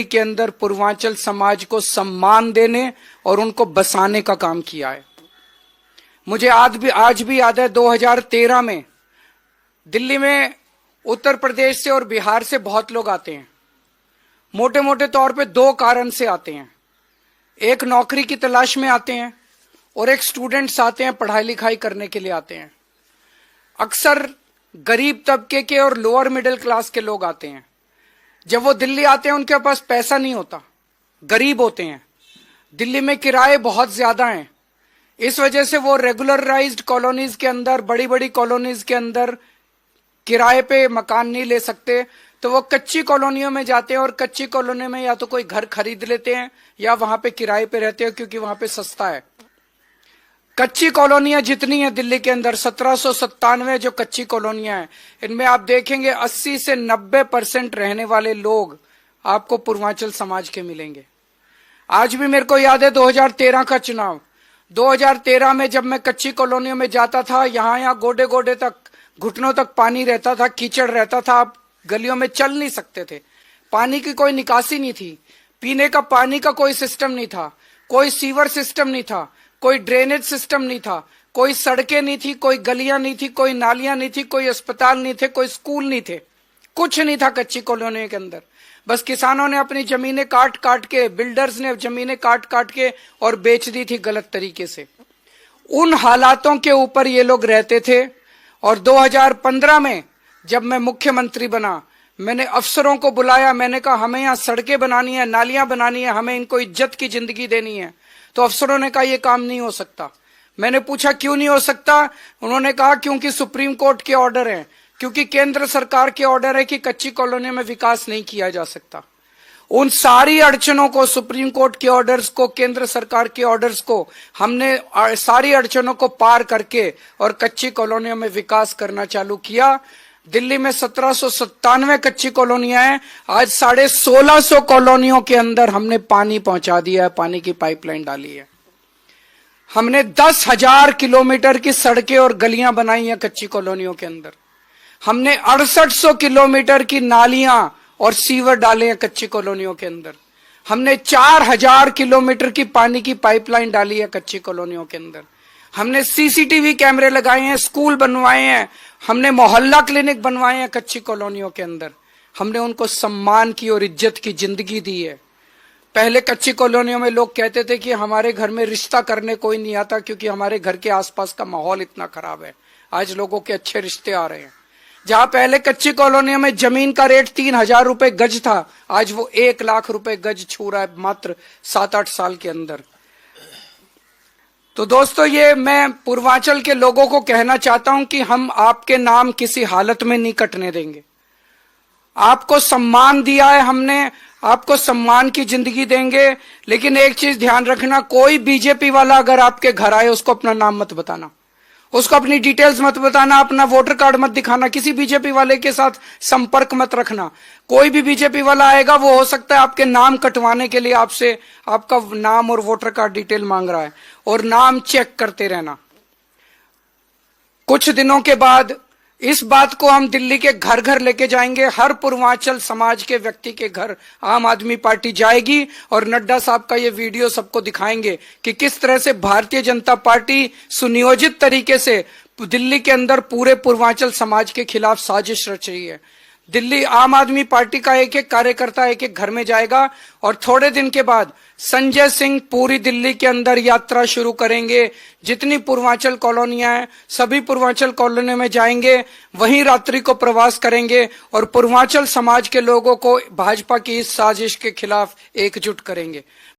के अंदर पूर्वांचल समाज को सम्मान देने और उनको बसाने का काम किया है। मुझे आज भी याद है 2013 में दिल्ली में उत्तर प्रदेश से और बिहार से बहुत लोग आते हैं। मोटे मोटे तौर पे दो कारण से आते हैं, एक नौकरी की तलाश में आते हैं और एक स्टूडेंट्स आते हैं, पढ़ाई लिखाई करने के लिए आते हैं। अक्सर गरीब तबके के और लोअर मिडिल क्लास के लोग आते हैं। जब वो दिल्ली आते हैं उनके पास पैसा नहीं होता, गरीब होते हैं। दिल्ली में किराए बहुत ज्यादा हैं, इस वजह से वो रेगुलराइज्ड कॉलोनीज के अंदर, बड़ी बड़ी कॉलोनीज के अंदर किराए पे मकान नहीं ले सकते, तो वो कच्ची कॉलोनियों में जाते हैं और कच्ची कॉलोनी में या तो कोई घर खरीद लेते हैं या वहां पे किराए पे रहते हैं, क्योंकि वहां पे सस्ता है। कच्ची कॉलोनियां जितनी है दिल्ली के अंदर 1797 जो कच्ची कॉलोनियां हैं, इनमें आप देखेंगे 80 से 90% रहने वाले लोग आपको पूर्वांचल समाज के मिलेंगे। आज भी मेरे को याद है 2013 का चुनाव। 2013 में जब मैं कच्ची कॉलोनियों में जाता था, यहाँ गोडे गोडे तक, घुटनों तक पानी रहता था, कीचड़ रहता था, आप गलियों में चल नहीं सकते थे। पानी की कोई निकासी नहीं थी, पीने का पानी का कोई सिस्टम नहीं था, कोई सीवर सिस्टम नहीं था, कोई ड्रेनेज सिस्टम नहीं था, कोई सड़कें नहीं थी, कोई गलियां नहीं थी, कोई नालियां नहीं थी, कोई अस्पताल नहीं थे, कोई स्कूल नहीं थे, कुछ नहीं था कच्ची कॉलोनियों के अंदर। बस किसानों ने अपनी जमीनें काट काट के, बिल्डर्स ने जमीनें काट काट के और बेच दी थी गलत तरीके से। उन हालातों के ऊपर ये लोग रहते थे। और 2015 में जब मैं मुख्यमंत्री बना, मैंने अफसरों को बुलाया, मैंने कहा हमें यहाँ सड़कें बनानी है, नालियां बनानी है, हमें इनको इज्जत की जिंदगी देनी है। तो अफसरों ने कहा ये काम नहीं हो सकता। मैंने पूछा क्यों नहीं हो सकता? उन्होंने कहा क्योंकि सुप्रीम कोर्ट के ऑर्डर हैं, क्योंकि केंद्र सरकार के ऑर्डर है कि कच्ची कॉलोनी में विकास नहीं किया जा सकता। उन सारी अड़चनों को, सुप्रीम कोर्ट के ऑर्डर्स को, केंद्र सरकार के ऑर्डर्स को, हमने सारी अड़चनों को पार करके और कच्ची कॉलोनियों में विकास करना चालू किया। दिल्ली में 1797 कच्ची कॉलोनियां हैं, आज 1650 कॉलोनियों के अंदर हमने पानी पहुंचा दिया है, पानी की पाइपलाइन डाली है। हमने 10,000 किलोमीटर की सड़कें और गलियां बनाई हैं कच्ची कॉलोनियों के अंदर। हमने 6800 किलोमीटर की नालियां और सीवर डाले हैं कच्ची कॉलोनियों के अंदर। हमने 4000 किलोमीटर की पानी की पाइपलाइन डाली है कच्ची कॉलोनियों के अंदर। हमने सीसीटीवी कैमरे लगाए हैं, स्कूल बनवाए हैं, हमने मोहल्ला क्लिनिक बनवाए हैं कच्ची कॉलोनियों के अंदर। हमने उनको सम्मान की और इज्जत की जिंदगी दी है। पहले कच्ची कॉलोनियों में लोग कहते थे कि हमारे घर में रिश्ता करने कोई नहीं आता क्योंकि हमारे घर के आसपास का माहौल इतना खराब है। आज लोगों के अच्छे रिश्ते आ रहे हैं। जहां पहले कच्ची कॉलोनियों में जमीन का रेट 3000 रुपए गज था, आज वो 1 लाख रुपए गज छू रहा है मात्र 7-8 साल के अंदर। तो दोस्तों, ये मैं पूर्वांचल के लोगों को कहना चाहता हूं कि हम आपके नाम किसी हालत में नहीं कटने देंगे। आपको सम्मान दिया है हमने, आपको सम्मान की जिंदगी देंगे। लेकिन एक चीज ध्यान रखना, कोई बीजेपी वाला अगर आपके घर आए उसको अपना नाम मत बताना, उसको अपनी डिटेल्स मत बताना, अपना वोटर कार्ड मत दिखाना, किसी बीजेपी वाले के साथ संपर्क मत रखना। कोई भी बीजेपी वाला आएगा, वो हो सकता है आपके नाम कटवाने के लिए आपसे आपका नाम और वोटर कार्ड डिटेल मांग रहा है, और नाम चेक करते रहना। कुछ दिनों के बाद इस बात को हम दिल्ली के घर घर लेके जाएंगे। हर पूर्वांचल समाज के व्यक्ति के घर आम आदमी पार्टी जाएगी और नड्डा साहब का ये वीडियो सबको दिखाएंगे कि किस तरह से भारतीय जनता पार्टी सुनियोजित तरीके से दिल्ली के अंदर पूरे पूर्वांचल समाज के खिलाफ साजिश रच रही है। दिल्ली आम आदमी पार्टी का एक एक कार्यकर्ता एक एक घर में जाएगा और थोड़े दिन के बाद संजय सिंह पूरी दिल्ली के अंदर यात्रा शुरू करेंगे। जितनी पूर्वांचल कॉलोनियां हैं, सभी पूर्वांचल कॉलोनियों में जाएंगे, वहीं रात्रि को प्रवास करेंगे और पूर्वांचल समाज के लोगों को भाजपा की इस साजिश के खिलाफ एकजुट करेंगे।